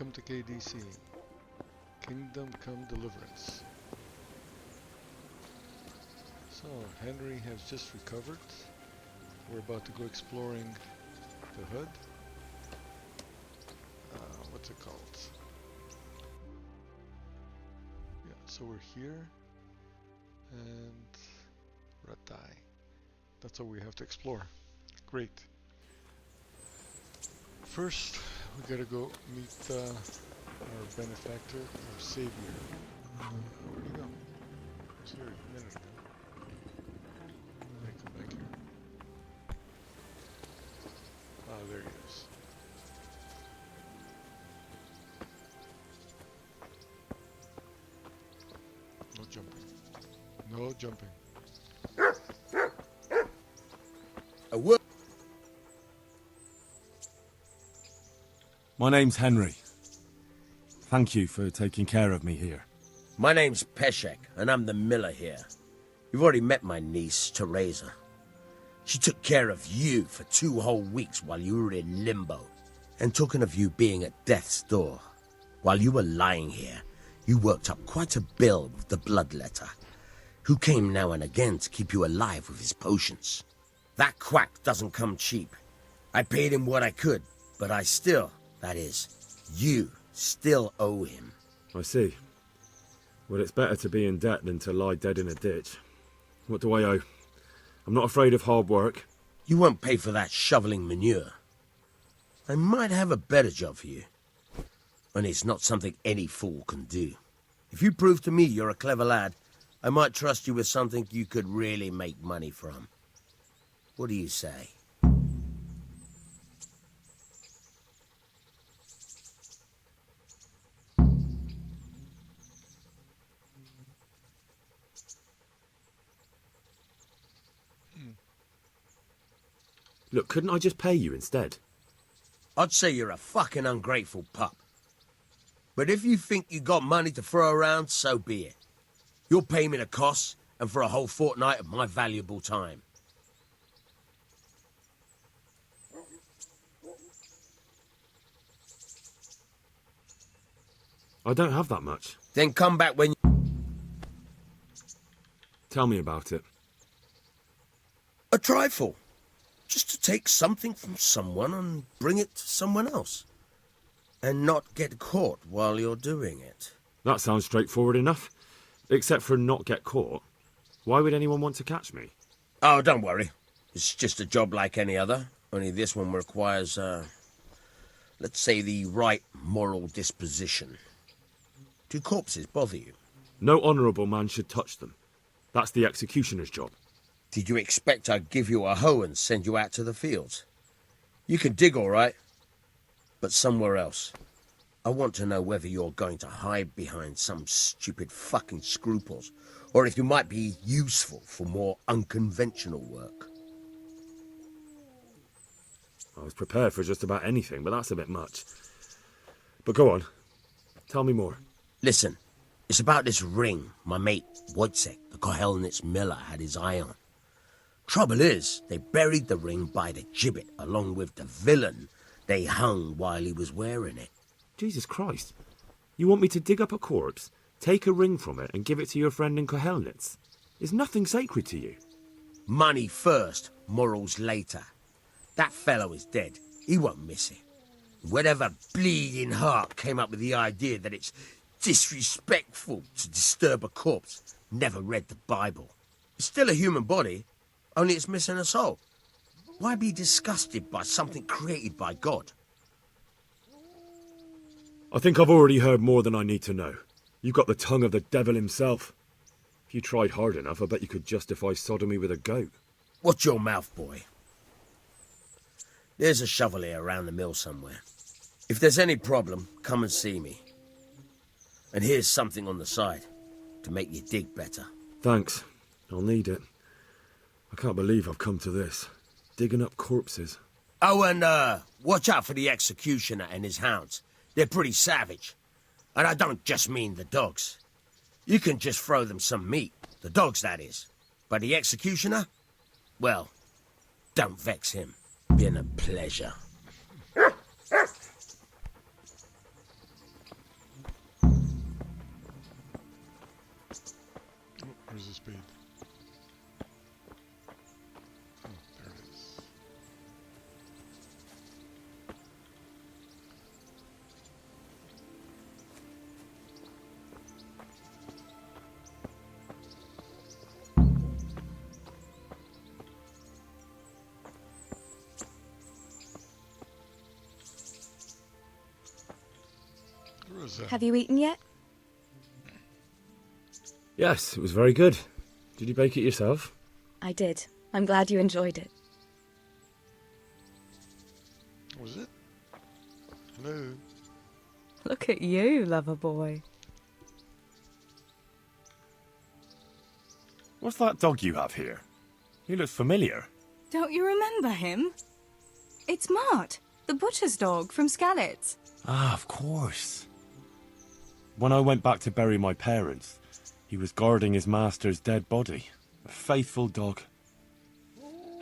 Welcome to KDC. Kingdom Come Deliverance. So, Henry has just recovered. We're about to go exploring the hood. What's it called? Yeah, so we're here. And Ratai. That's all we have to explore. Great. First, we gotta go meet our benefactor, our savior. Where'd he go? He was here a minute ago. Come back here. Ah, there he is. No jumping. No jumping. My name's Henry. Thank you for taking care of me here. My name's Peshek, and I'm the miller here. You've already met my niece, Teresa. She took care of you for 2 whole weeks while you were in limbo. And talking of you being at death's door, while you were lying here, you worked up quite a bill with the bloodletter, who came now and again to keep you alive with his potions. That quack doesn't come cheap. I paid him what I could, but I still, that is, you still owe him. I see. Well, it's better to be in debt than to lie dead in a ditch. What do I owe? I'm not afraid of hard work. You won't pay for that shoveling manure. I might have a better job for you. And it's not something any fool can do. If you prove to me you're a clever lad, I might trust you with something you could really make money from. What do you say? Look, couldn't I just pay you instead? I'd say you're a fucking ungrateful pup. But if you think you got money to throw around, so be it. You'll pay me the costs, and for a whole fortnight of my valuable time. I don't have that much. Then come back when Tell me about it. a trifle. Just to take something from someone and bring it to someone else. And not get caught while you're doing it. That sounds straightforward enough. Except for not get caught. Why would anyone want to catch me? Oh, don't worry. It's just a job like any other. Only this one requires, let's say, the right moral disposition. Do corpses bother you? No honourable man should touch them. That's the executioner's job. Did you expect I'd give you a hoe and send you out to the fields? You can dig all right, but somewhere else. I want to know whether you're going to hide behind some stupid fucking scruples, or if you might be useful for more unconventional work. I was prepared for just about anything, but that's a bit much. But go on. Tell me more. Listen, it's about this ring my mate Wojciech, the Kohelnitz miller, had his eye on. Trouble is, they buried the ring by the gibbet along with the villain they hung while he was wearing it. Jesus Christ. You want me to dig up a corpse, take a ring from it, and give it to your friend in Kohelnitz? Is nothing sacred to you? Money first, morals later. That fellow is dead. He won't miss it. Whatever bleeding heart came up with the idea that it's disrespectful to disturb a corpse never read the Bible. It's still a human body, only it's missing a soul. Why be disgusted by something created by God? I think I've already heard more than I need to know. You've got the tongue of the devil himself. If you tried hard enough, I bet you could justify sodomy with a goat. Watch your mouth, boy. There's a shovel here around the mill somewhere. If there's any problem, come and see me. And here's something on the side to make you dig better. Thanks. I'll need it. I can't believe I've come to this. Digging up corpses. Oh, and watch out for the executioner and his hounds. They're pretty savage. And I don't just mean the dogs. You can just throw them some meat. The dogs, that is. But the executioner? Well, don't vex him. Been a pleasure. What was that? Have you eaten yet? Yes, it was very good. Did you bake it yourself? I did. I'm glad you enjoyed it. Was it? Hello. Look at you, lover boy. What's that dog you have here? He looks familiar. Don't you remember him? It's Mart, the butcher's dog from Skalitz. Ah, of course. When I went back to bury my parents, he was guarding his master's dead body. A faithful dog.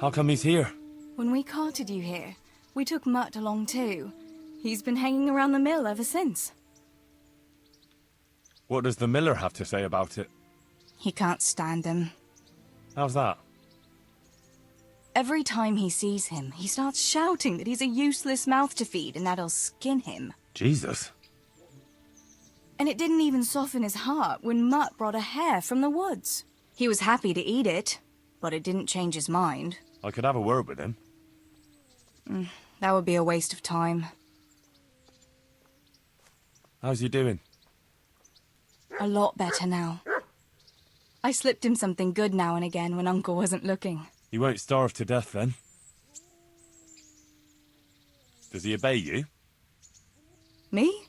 How come he's here? When we carted you here, we took Mutt along too. He's been hanging around the mill ever since. What does the miller have to say about it? He can't stand him. How's that? Every time he sees him, he starts shouting that he's a useless mouth to feed and that'll skin him. Jesus. And it didn't even soften his heart when Mutt brought a hare from the woods. He was happy to eat it, but it didn't change his mind. I could have a word with him. That would be a waste of time. How's he doing? A lot better now. I slipped him something good now and again when Uncle wasn't looking. He won't starve to death then. Does he obey you? Me?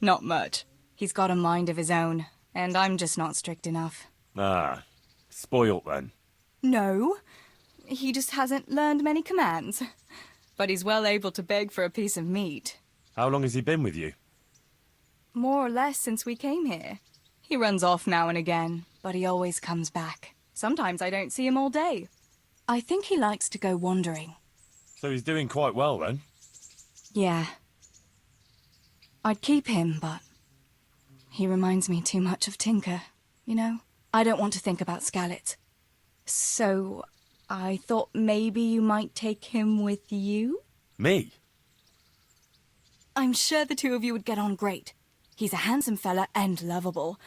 Not much. He's got a mind of his own, and I'm just not strict enough. Ah, spoilt then. No, he just hasn't learned many commands. But he's well able to beg for a piece of meat. How long has he been with you? More or less since we came here. He runs off now and again, but he always comes back. Sometimes I don't see him all day. I think he likes to go wandering. So he's doing quite well then? Yeah. I'd keep him, but he reminds me too much of Tinker, you know? I don't want to think about Skalitz. So I thought maybe you might take him with you? Me? I'm sure the two of you would get on great. He's a handsome fella and lovable.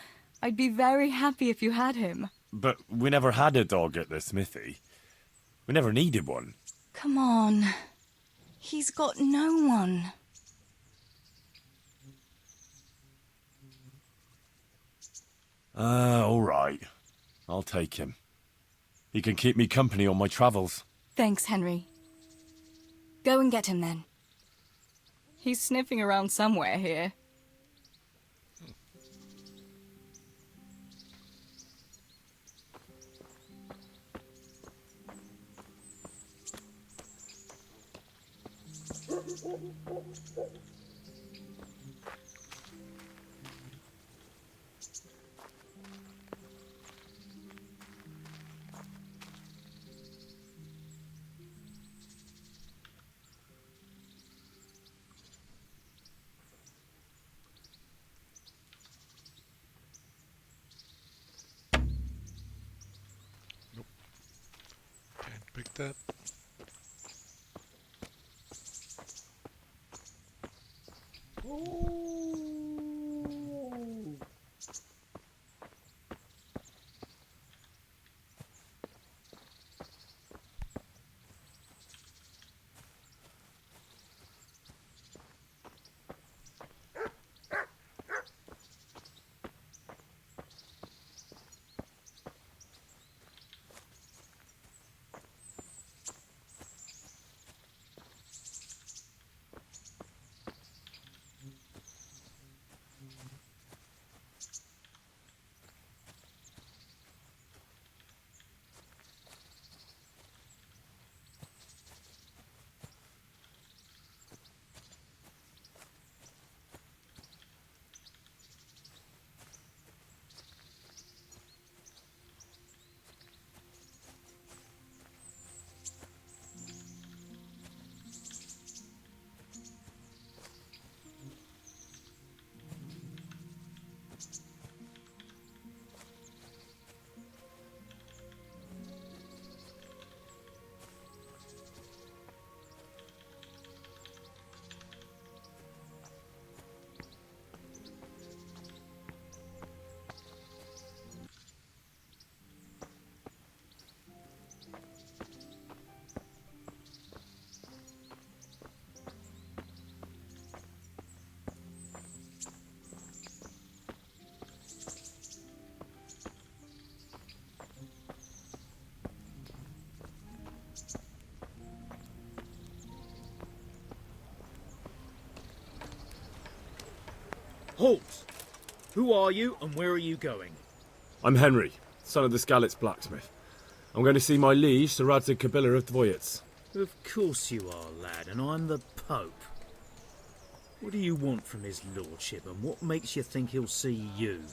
I'd be very happy if you had him. But we never had a dog at the smithy. We never needed one. Come on. He's got no one. All right. I'll take him. He can keep me company on my travels. Thanks, Henry. Go and get him then. He's sniffing around somewhere here. Can't pick that. Halt! Who are you and where are you going? I'm Henry, son of the Skalitz blacksmith. I'm going to see my liege, Sir Radzig Kobyla of Dvoyets. Of course you are, lad, and I'm the Pope. What do you want from his lordship, and what makes you think he'll see you?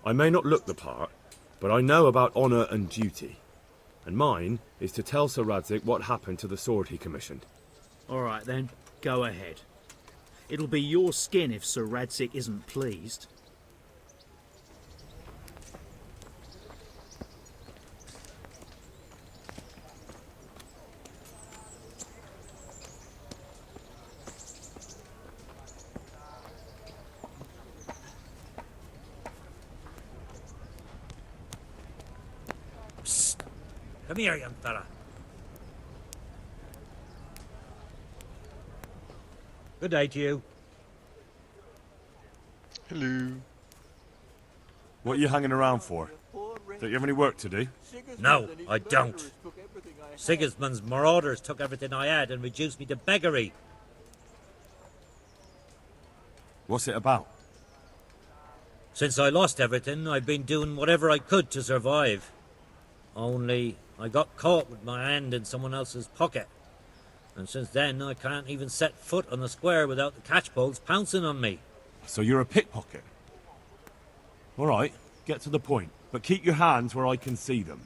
I may not look the part, but I know about honour and duty. And mine is to tell Sir Radzig what happened to the sword he commissioned. All right then, go ahead. It'll be your skin if Sir Radzig isn't pleased. Come here, young fella. Good day to you. Hello. What are you hanging around for? Don't you have any work to do? No, I don't. Sigismund's marauders took everything I had and reduced me to beggary. What's it about? Since I lost everything, I've been doing whatever I could to survive. Only, I got caught with my hand in someone else's pocket. And since then, I can't even set foot on the square without the catchpoles pouncing on me. So you're a pickpocket? All right, get to the point, but keep your hands where I can see them.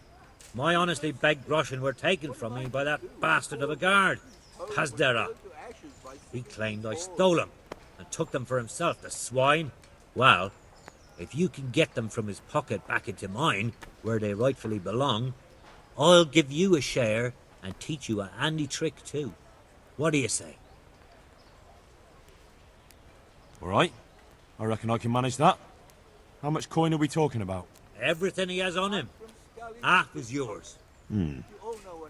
My honestly begged groschen were taken from me by that bastard of a guard, Pazdera. He claimed I stole them and took them for himself, the swine. Well, if you can get them from his pocket back into mine, where they rightfully belong, I'll give you a share and teach you a handy trick too. What do you say? All right, I reckon I can manage that. How much coin are we talking about? Everything he has on him. Half is yours. It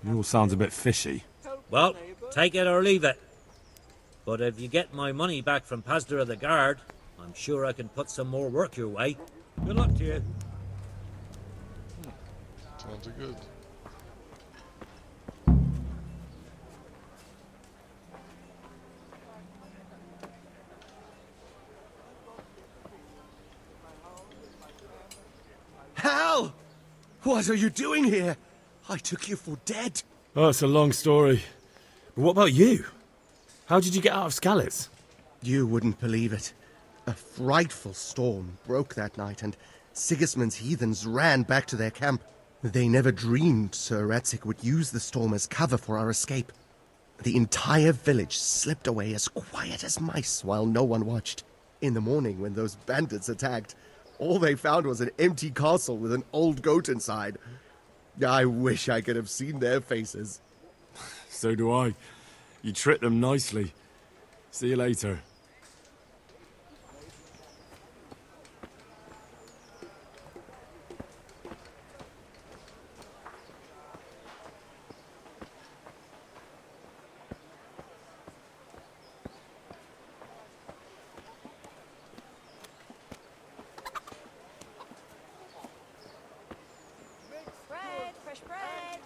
all sounds a bit fishy. Well, take it or leave it. But if you get my money back from Pazdera the guard, I'm sure I can put some more work your way. Good luck to you. Sounds good. Hal! What are you doing here? I took you for dead. Oh, it's a long story. But what about you? How did you get out of Skalitz? You wouldn't believe it. A frightful storm broke that night, and Sigismund's heathens ran back to their camp. They never dreamed Sir Radzig would use the storm as cover for our escape. The entire village slipped away as quiet as mice while no one watched. In the morning, when those bandits attacked, all they found was an empty castle with an old goat inside. I wish I could have seen their faces. So do I. You tricked them nicely. See you later. Bread, fresh bread,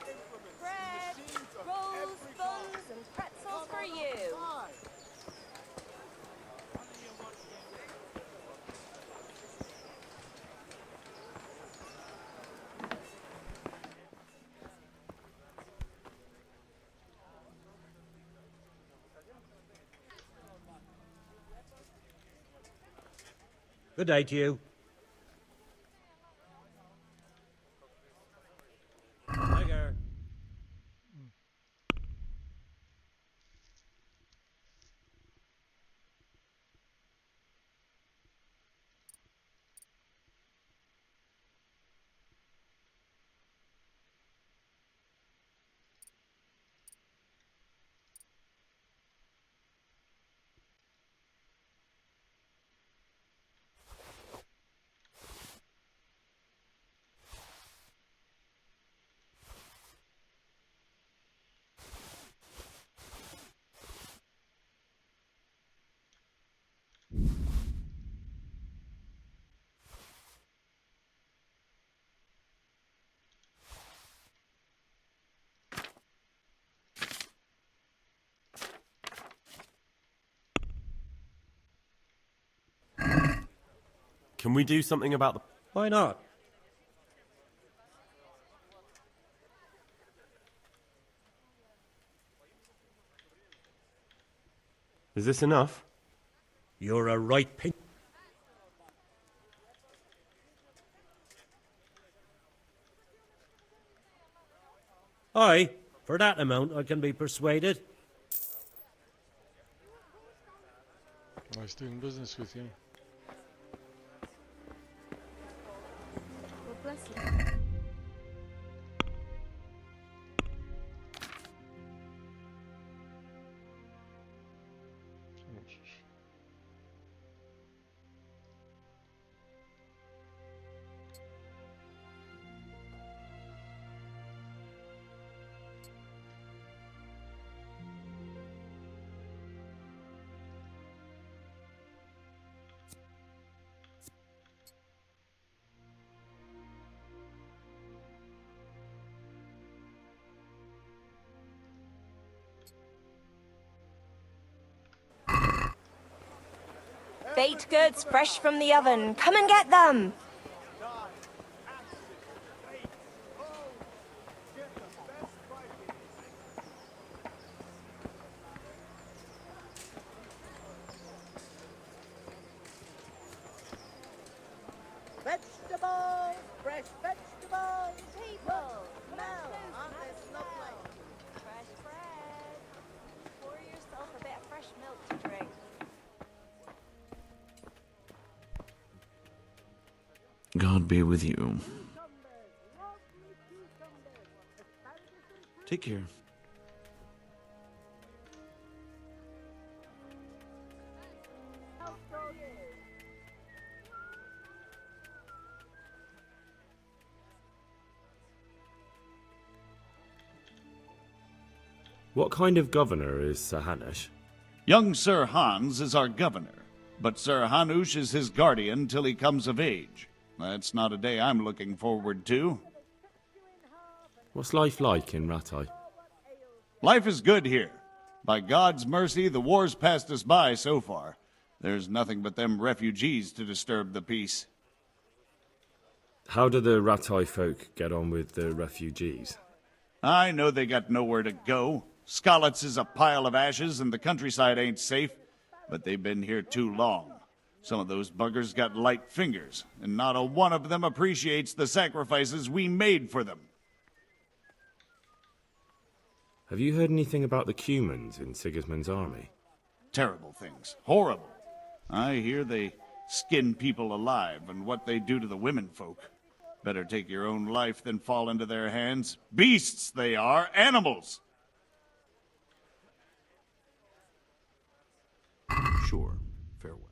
rolls, buns, and pretzels for you. Good day to you. Tiger. Can we do something about the... Why not? Is this enough? You're a right pin. Aye, for that amount I can be persuaded. Nice doing business with you. God bless you. Baked goods fresh from the oven. Come and get them. Vegetables, fresh vegetables, people. Smell, aren't they lovely? Fresh bread. Pour yourself a bit of fresh milk to drink. God be with you. Take care. What kind of governor is Sir Hanush? Young Sir Hans is our governor, but Sir Hanush is his guardian till he comes of age. That's not a day I'm looking forward to. What's life like in Rattay? Life is good here. By God's mercy, the war's passed us by so far. There's nothing but them refugees to disturb the peace. How do the Rattay folk get on with the refugees? I know they got nowhere to go. Skalitz is a pile of ashes and the countryside ain't safe, but they've been here too long. Some of those buggers got light fingers, and not a one of them appreciates the sacrifices we made for them. Have you heard anything about the Cumans in Sigismund's army? Terrible things. Horrible. I hear they skin people alive, and what they do to the women folk. Better take your own life than fall into their hands. Beasts they are, animals! Sure. Farewell.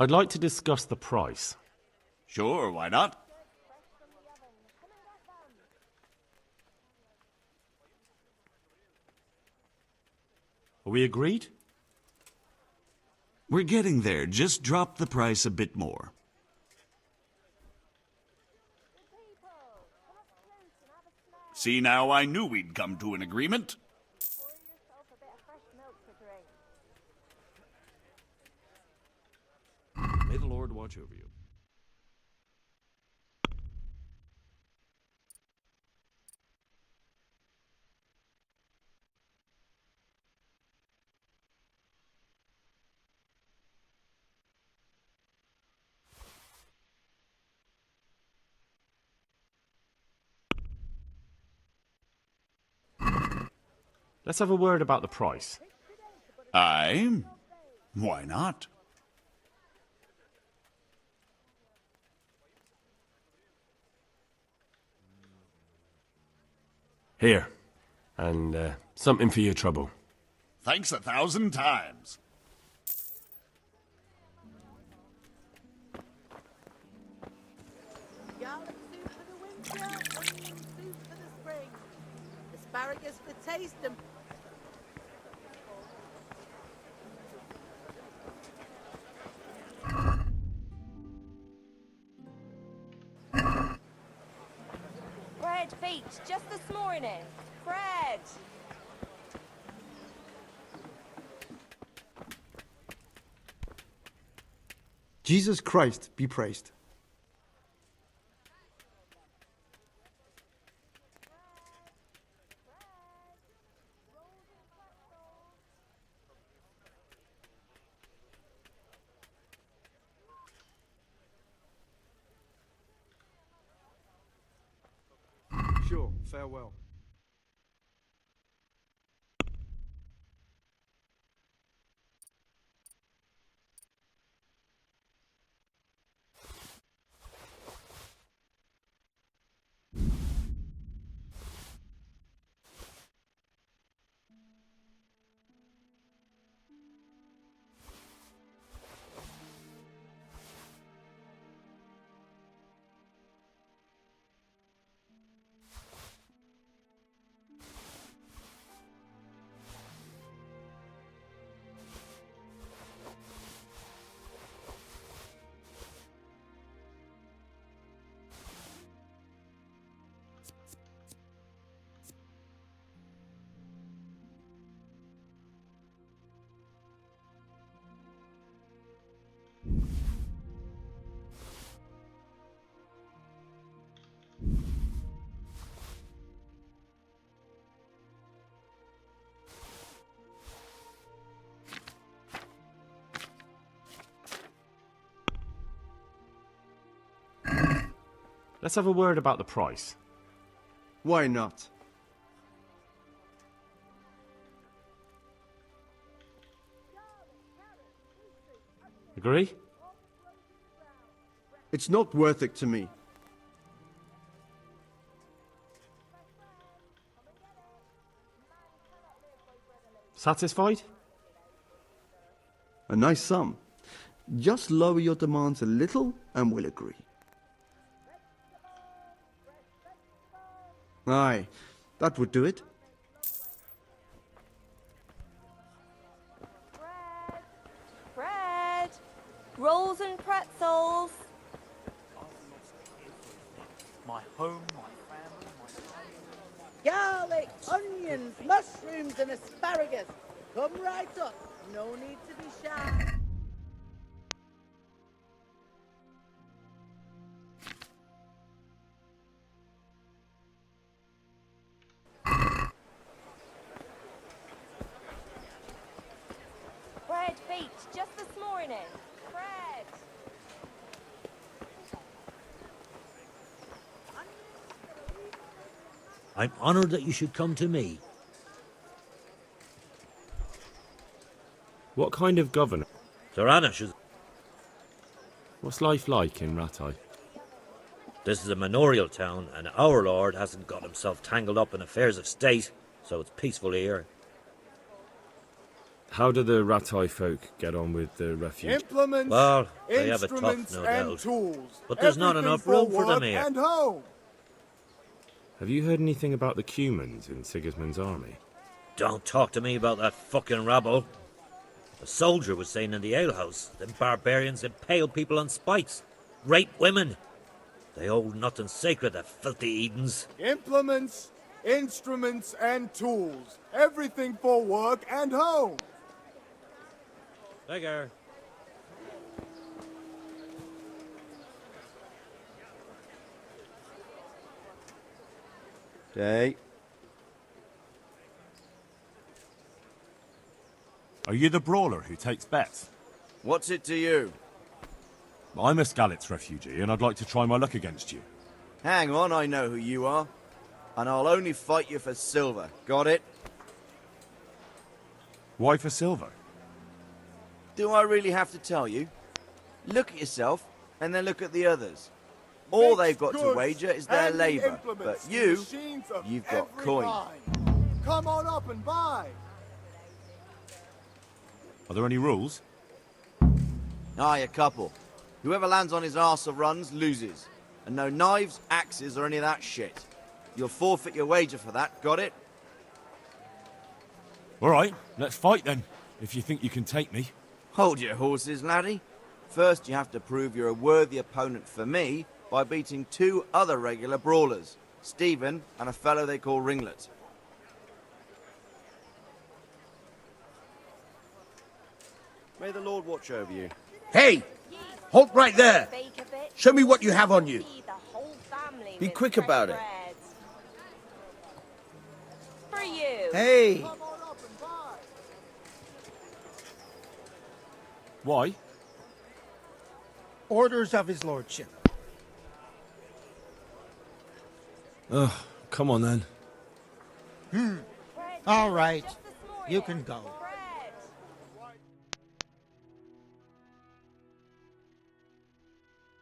I'd like to discuss the price. Sure, why not? Are we agreed? We're getting there. Just drop the price a bit more. See now, I knew we'd come to an agreement. Pour yourself a bit of fresh milk to drink. May the Lord watch over you. Let's have a word about the price. Aye? Why not? Here. And something for your trouble. Thanks 1,000 times. Garlic soup for the winter, onion soup for the spring. Asparagus for taste and Bread baked just this morning. Bread. Jesus Christ be praised. Sure, farewell. Let's have a word about the price. Why not? Agree? It's not worth it to me. Satisfied? A nice sum. Just lower your demands a little and we'll agree. Aye, that would do it. Bread. Rolls and pretzels. My home, garlic, onions, mushrooms and asparagus. Come right up. No need to be shy. Bread baked just this morning. Bread. I'm honoured that you should come to me. What kind of governor? Sir Anish is... What's life like in Rattay? This is a manorial town, and our lord hasn't got himself tangled up in affairs of state, so it's peaceful here. How do the Rattay folk get on with the refuge? Implements, Well, they have it tough, instruments, no and doubt. tools. But there's not Everything enough room for them work here. And home. Have you heard anything about the Cumans in Sigismund's army? Don't talk to me about that fucking rabble. A soldier was saying in the alehouse, them barbarians impale people on spikes, rape women. They hold nothing sacred, the filthy Edens. Implements, instruments, and tools. Everything for work and home. Beggar. Day. Are you the brawler who takes bets? What's it to you? I'm a Skalitz refugee, and I'd like to try my luck against you. Hang on, I know who you are. And I'll only fight you for silver. Got it? Why for silver? Do I really have to tell you? Look at yourself, and then look at the others. All they've got to wager is their labour, but you've got coin. Come on up and buy. Are there any rules? Aye, a couple. Whoever lands on his arse or runs loses. And no knives, axes, or any of that shit. You'll forfeit your wager for that, got it? All right, let's fight then, if you think you can take me. Hold your horses, laddie. First, you have to prove you're a worthy opponent for me by beating 2 other regular brawlers, Stephen and a fellow they call Ringlet. May the Lord watch over you. Hey! Halt right there! Show me what you have on you. Be quick about it. For you. Hey! Why? Orders of his lordship. Ugh, come on then. All right. You can go.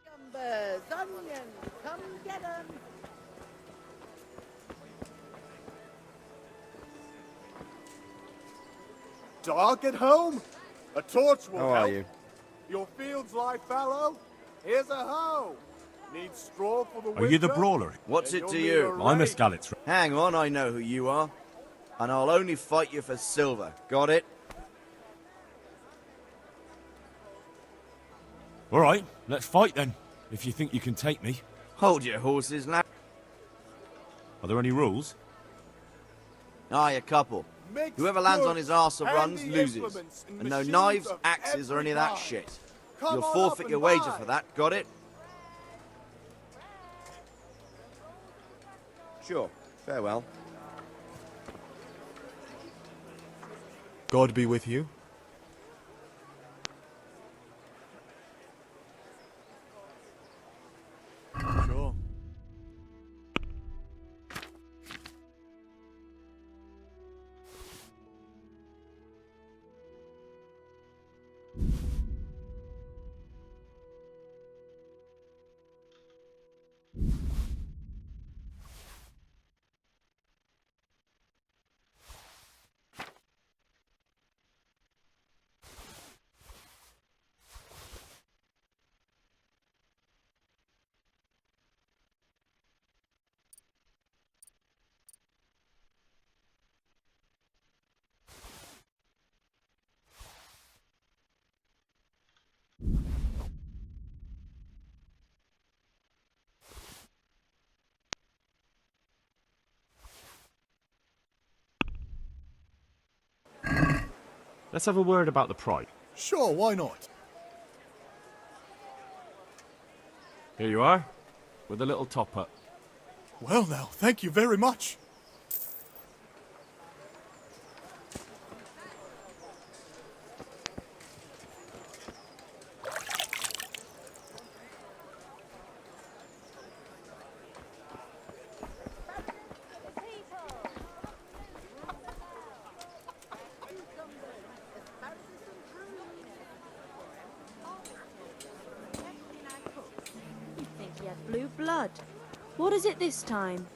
Cucumbers, onions, come get 'em. Dark at home? A torch will How help. are you? Your fields lie fallow? Here's a hoe. Need straw for the winter? Are you the brawler? What's Then it to you'll need you? a I'm a rake. Skalitz. Hang on, I know who you are. And I'll only fight you for silver. Got it? All right, let's fight then, if you think you can take me. Hold your horses, lad. Are there any rules? Aye, a couple. Mixed Whoever lands on goods, his arse or runs handy loses. implements and And no machines knives, of axes, or every any of that kind. shit. Come You'll on forfeit up your and wager buy. for that. Got it? Sure. Farewell. God be with you. Sure. Let's have a word about the price. Sure, why not? Here you are, with a little top up. Well now, thank you very much. You think he had blue blood? What is it this time?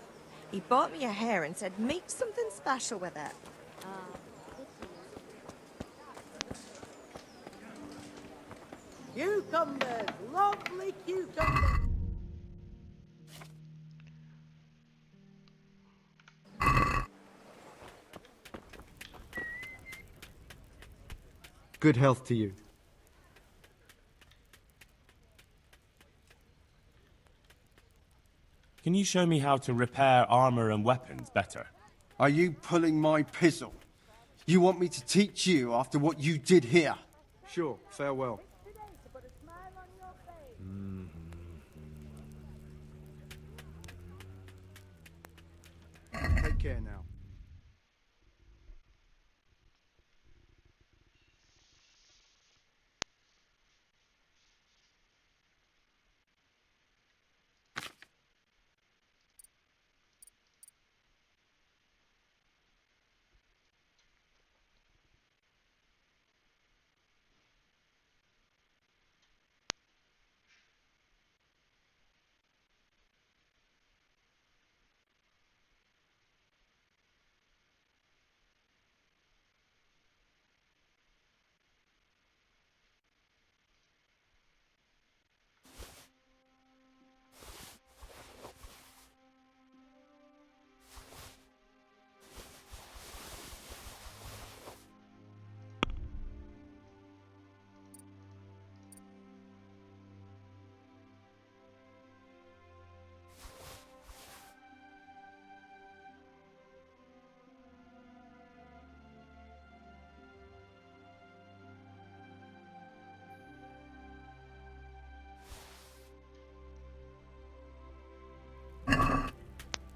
He bought me a hare and said make something special with it. Cucumbers, lovely cucumbers. Good health to you. Can you show me how to repair armor and weapons better? Are you pulling my pizzle? You want me to teach you after what you did here? Sure, farewell. Take care now.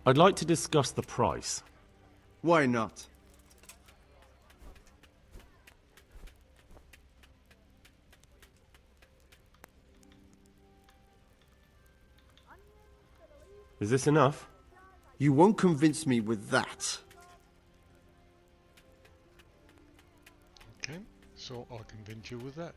I'd like to discuss the price. Why not? Is this enough? You won't convince me with that. Okay, so I'll convince you with that.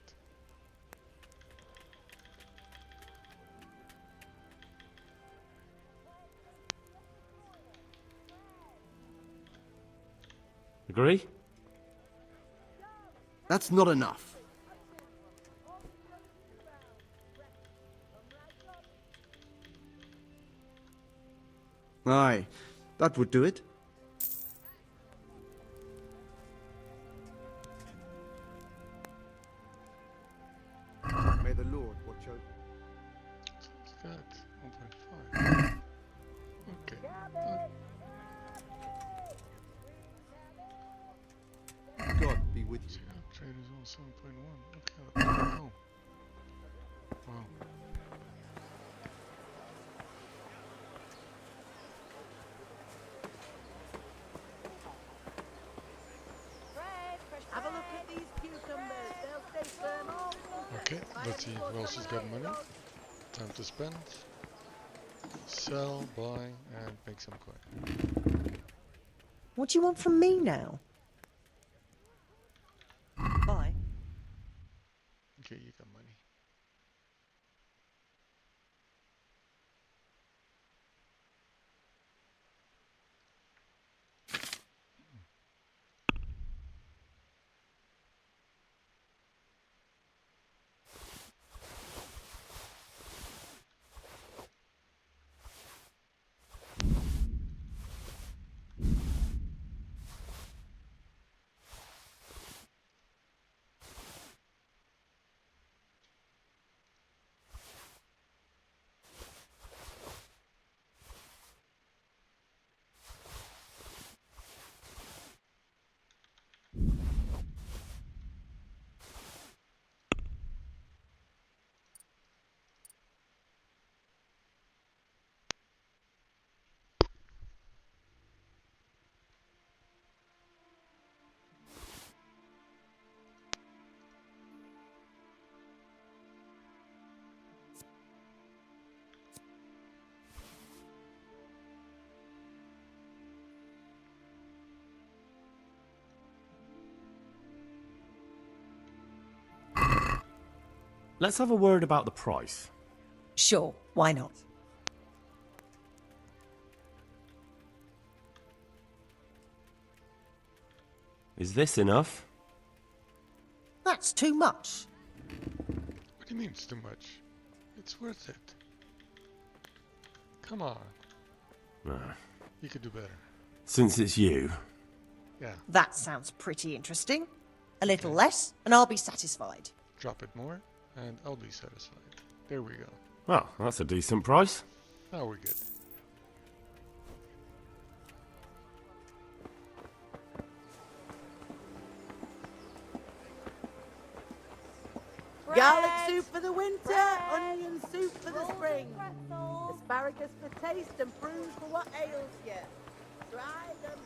Agree? That's not enough. Aye, that would do it. May the Lord watch over. What's that? 1.5. Okay. God be with you. Trade is on 7.1. Okay, let's go. Wow. Have a look at these cucumbers. They'll stay firm all winter. Okay, let's see who else has got money. Time to spend. Sell, buy, and make some coin. What do you want from me now? Bye. Okay, you got money. Let's have a word about the price. Sure, why not? Is this enough? That's too much. What do you mean it's too much? It's worth it. Come on. You could do better. Since it's you. Yeah. That sounds pretty interesting. A little less, and I'll be satisfied. Drop it more, and I'll be satisfied. There we go. Well, that's a decent price. Now we're good. Garlic soup for the winter, onion soup for the spring. Asparagus for taste and prunes for what ails you. Try them.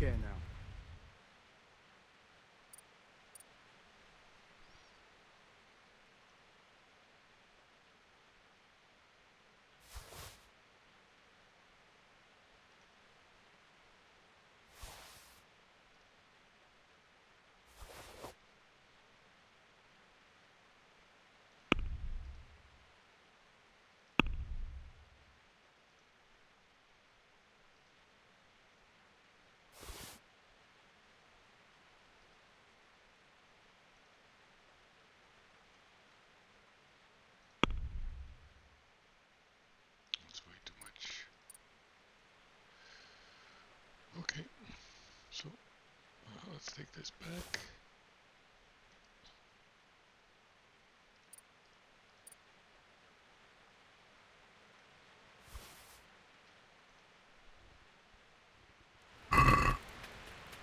care now. That's way too much. Okay, so let's take this back.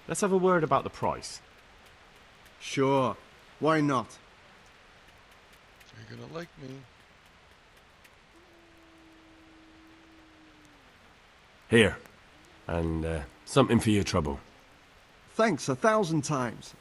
Let's have a word about the price. Sure. Why not? You're gonna like me. Here. And something for your trouble. Thanks 1,000 times.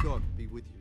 God be with you.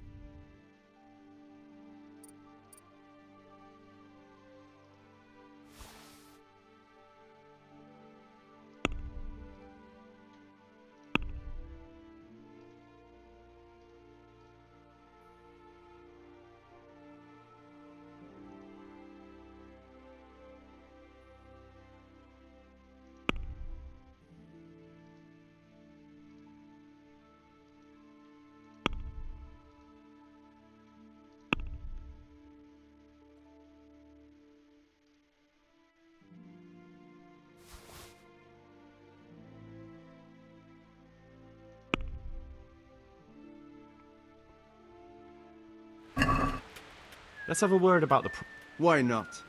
Let's have a word about the Why not?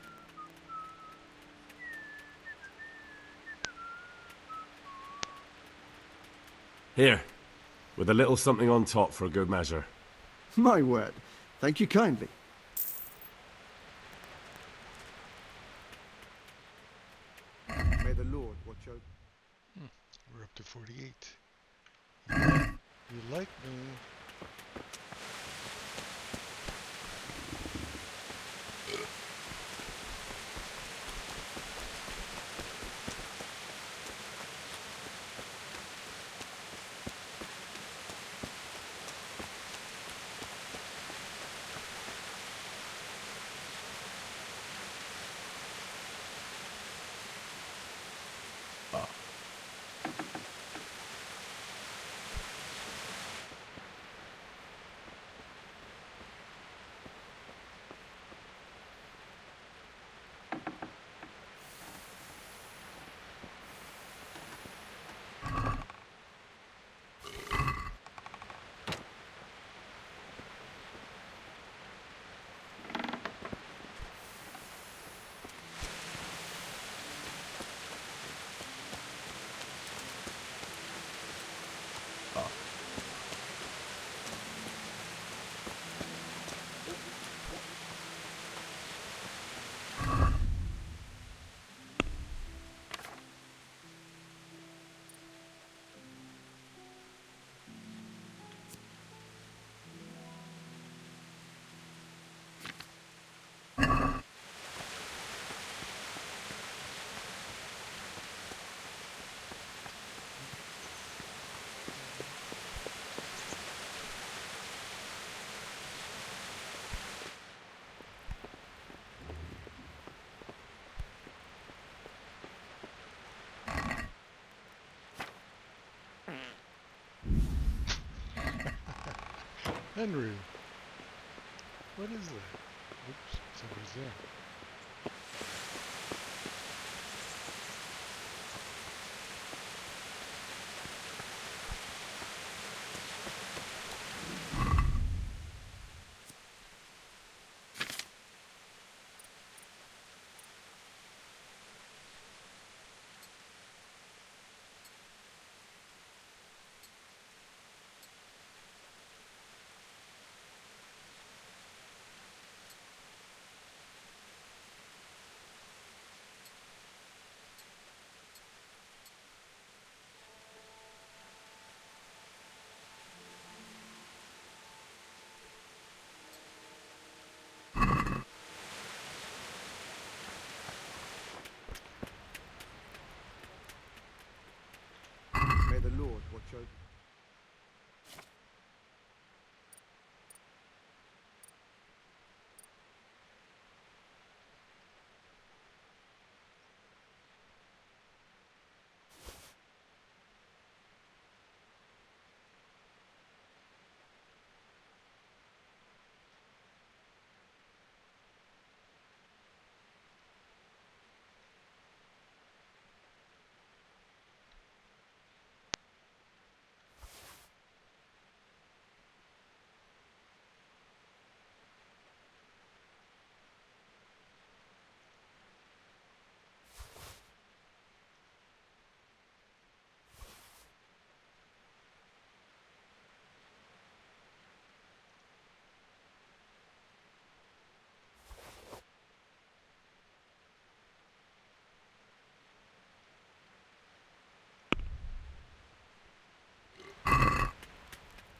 Here. With a little something on top for a good measure. My word. Thank you kindly. May the Lord watch over. We're up to 48. You like me? Henry. What is that? Oops, somebody's there. May the Lord watch over.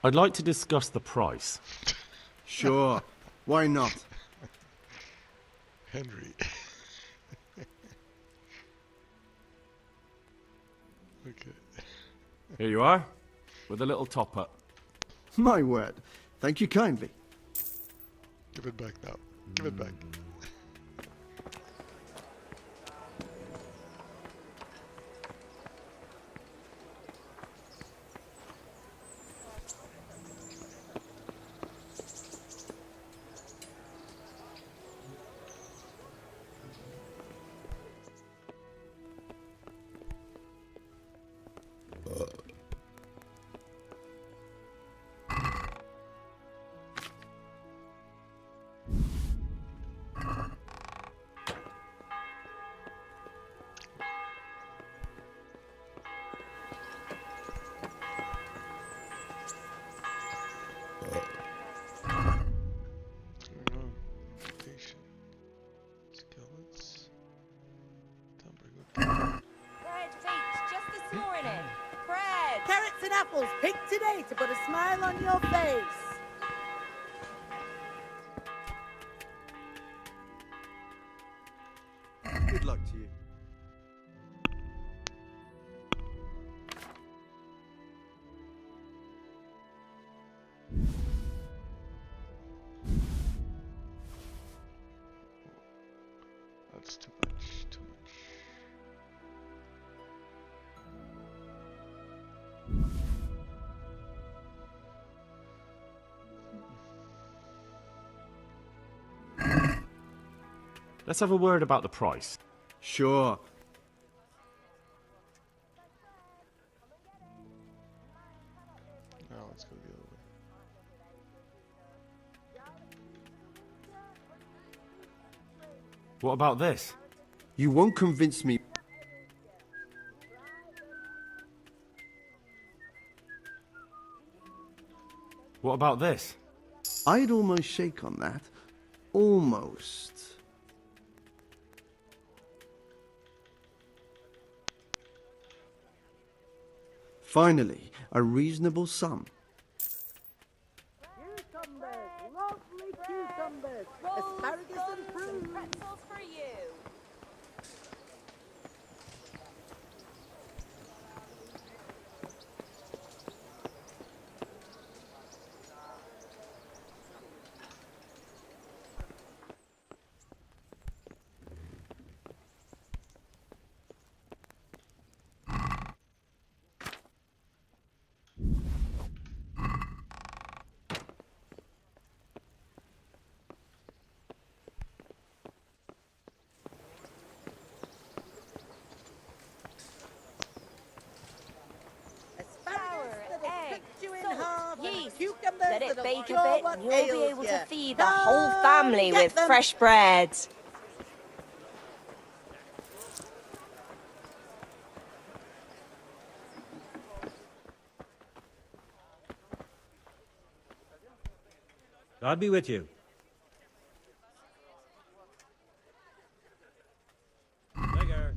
I'd like to discuss the price. Sure. Why not? Henry. Okay. Here you are, with a little top-up. My word. Thank you kindly. Give it back now. Give it back. Bread baked just this morning. Bread. Carrots and apples picked today to put a smile on your face. Good luck to you. That's too much, too much. Let's have a word about the price. Sure. Now let's go the other way. What about this? You won't convince me. What about this? I'd almost shake on that. Almost. Finally, a reasonable sum. Cucumbers, lovely cucumbers, asparagus and prunes. Pretzels for you. Let it that'll bake a cure bit what and you'll be ails able ya. to feed the whole family get with them. fresh bread. God be with you. Beggar.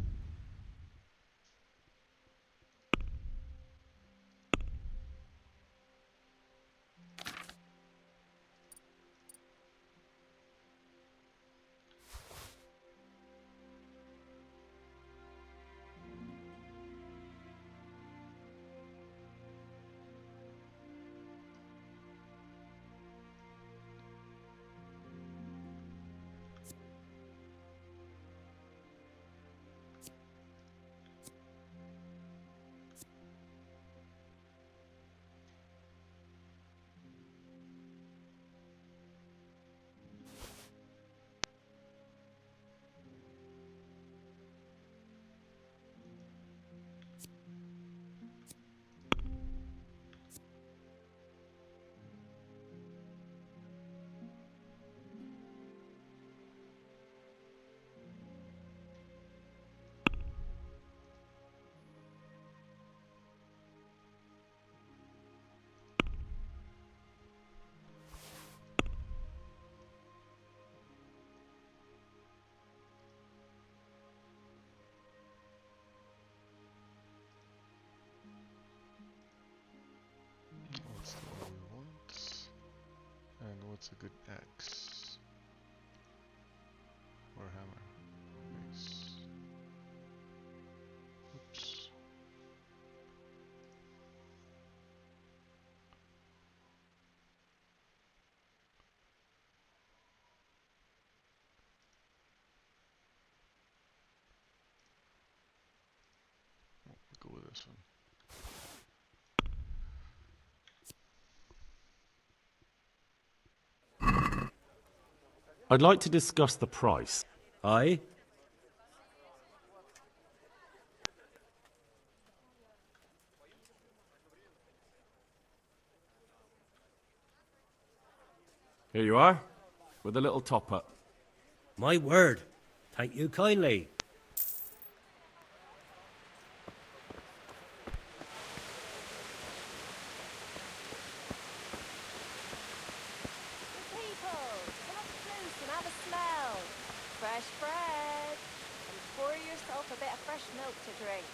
What's the one we want? And what's a good axe? Or hammer? Mace. Oops. Oh, we'll go with this one. I'd like to discuss the price. Aye? Here you are, with a little top-up. My word. Thank you kindly. People, come up close and have a smell. Fresh bread. And pour yourself a bit of fresh milk to drink.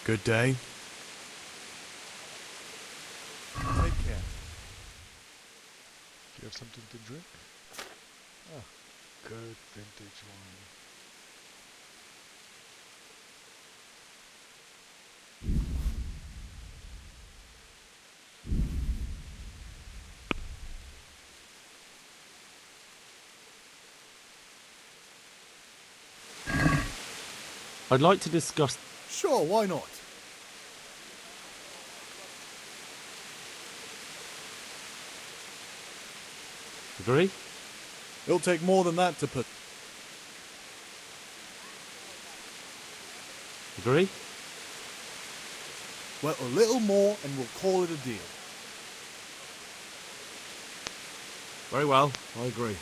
Good day. Take care. Do you have something to drink? Ah, good vintage wine. I'd like to discuss... Sure, why not? Agree? It'll take more than that to put... Agree? Well, a little more and we'll call it a deal. Very well, I agree.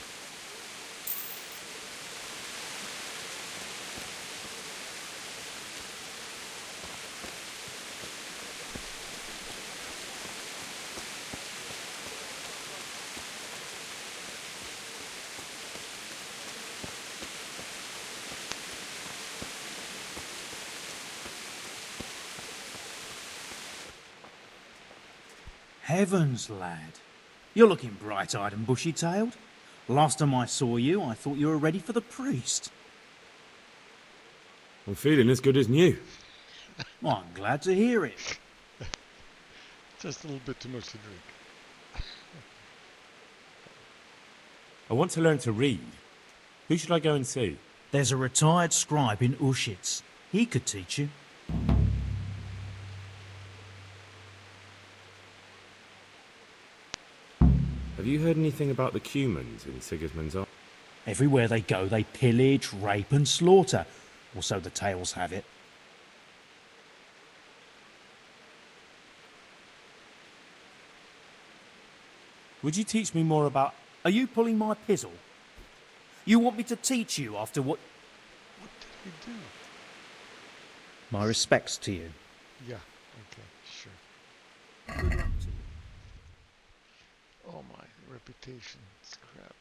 Heavens, lad. You're looking bright-eyed and bushy-tailed. Last time I saw you, I thought you were ready for the priest. I'm feeling as good as new. Well, I'm glad to hear it. Just a little bit too much to drink. I want to learn to read. Who should I go and see? There's a retired scribe in Ushitz. He could teach you. Have you heard anything about the Cumans in Sigismund's Army? Everywhere they go, they pillage, rape and slaughter. Or so the tales have it. Would you teach me more about... Are you pulling my pizzle? You want me to teach you after what... What did we do? My respects to you. Yeah, okay, sure. Good luck to you. Oh my, reputation, it's crap.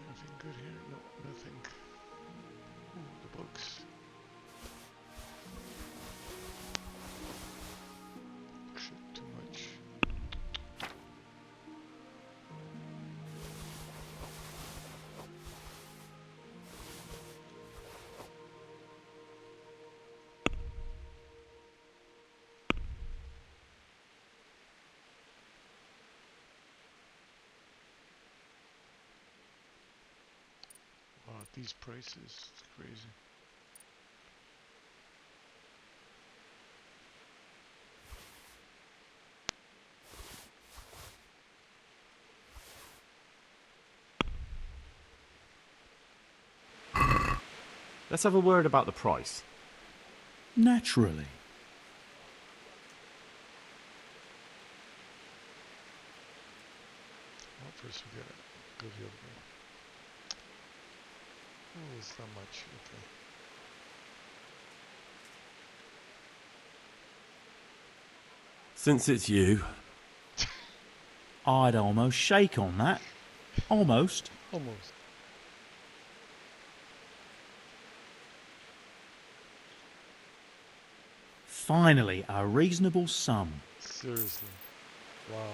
Nothing good here? No, nothing. Ooh, the books. Shit, too much. Wow, these prices, it's crazy. Let's have a word about the price. Naturally. Well, first we gotta go the other way. Oh, it's not much, okay. Since it's you... I'd almost shake on that. Almost. Almost. Finally, a reasonable sum. Seriously. Wow.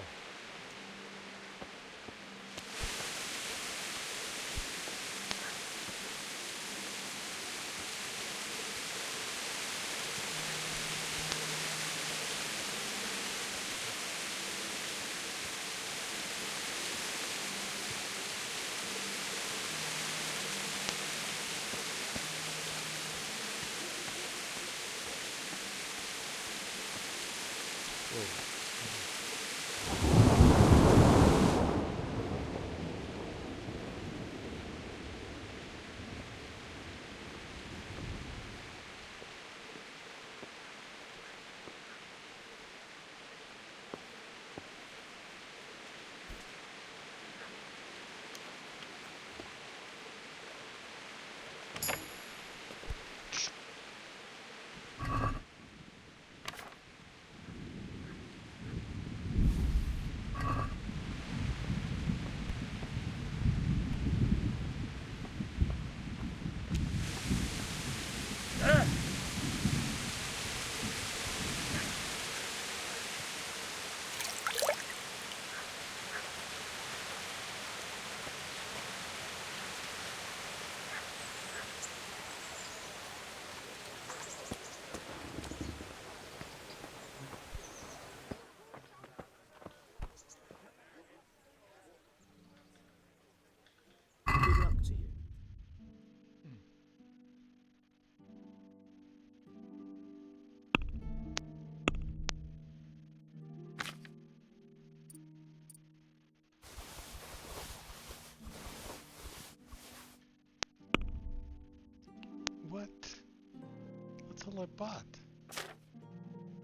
That's all I bought.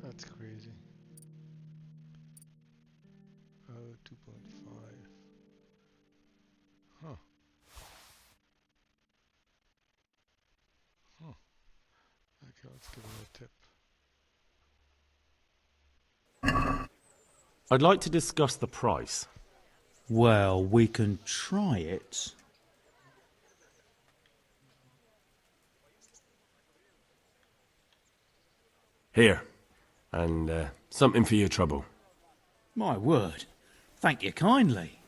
That's crazy. 2.5. Huh. Huh. Okay, let's give him a tip. I'd like to discuss the price. Well, we can try it. Here. And something for your trouble. My word. Thank you kindly.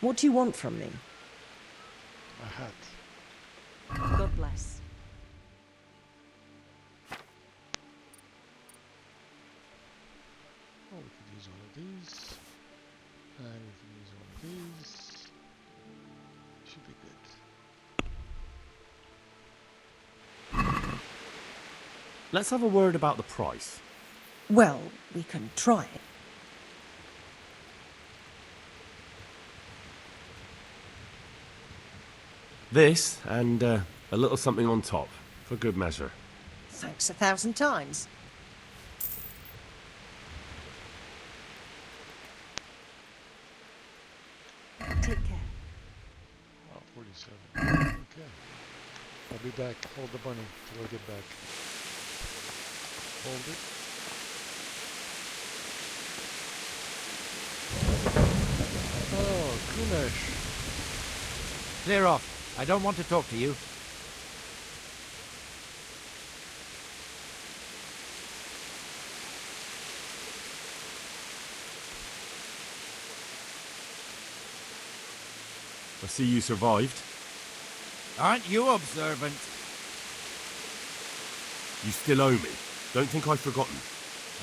What do you want from me? A hat. God bless. Oh, we could use all of these. And we can use all of these. Should be good. Let's have a word about the price. Well, we can try it. This, and a little something on top, for good measure. Thanks 1,000 times. Take care. Oh, 47. Okay. I'll be back. Hold the bunny till I get back. Hold it. Oh, Kunesh. Clear off. I don't want to talk to you. I see you survived. Aren't you observant? You still owe me. Don't think I've forgotten.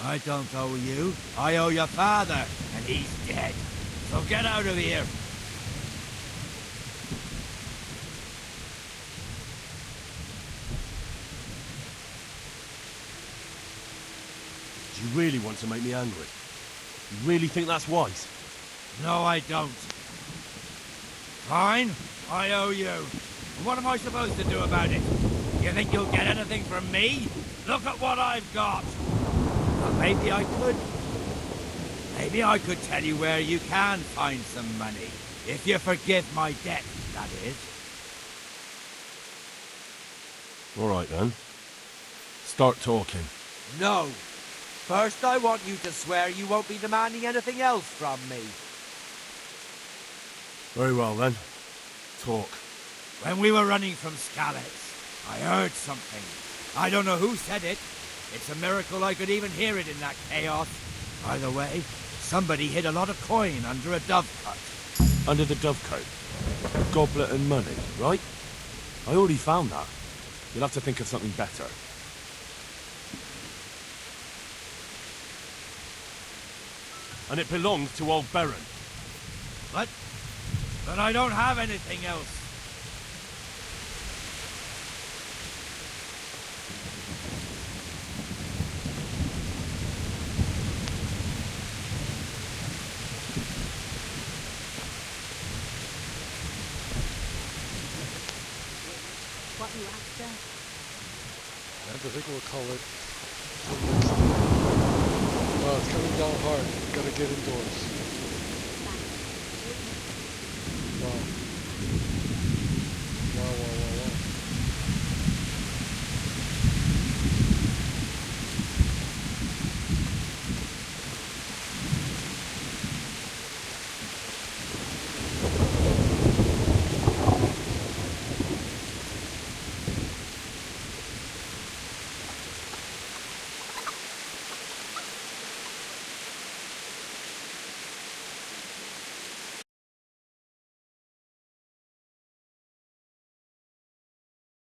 I don't owe you. I owe your father, and he's dead. So get out of here. Do you really want to make me angry? You really think that's wise? No, I don't. Fine, I owe you. What am I supposed to do about it? You think you'll get anything from me? Look at what I've got. Well, maybe I could. Maybe I could tell you where you can find some money. If you forgive my debt, that is. All right, then. Start talking. No. First, I want you to swear you won't be demanding anything else from me. Very well, then. Talk. When we were running from Skalitz, I heard something. I don't know who said it. It's a miracle I could even hear it in that chaos. Either way, somebody hid a lot of coin under a dovecote. Under the dovecote? A goblet and money, right? I already found that. You'll have to think of something better. And it belongs to old Baron. But I don't have anything else. What you after? And I think we'll call it till next time. Wow, it's coming down hard. Gotta get indoors. Wow.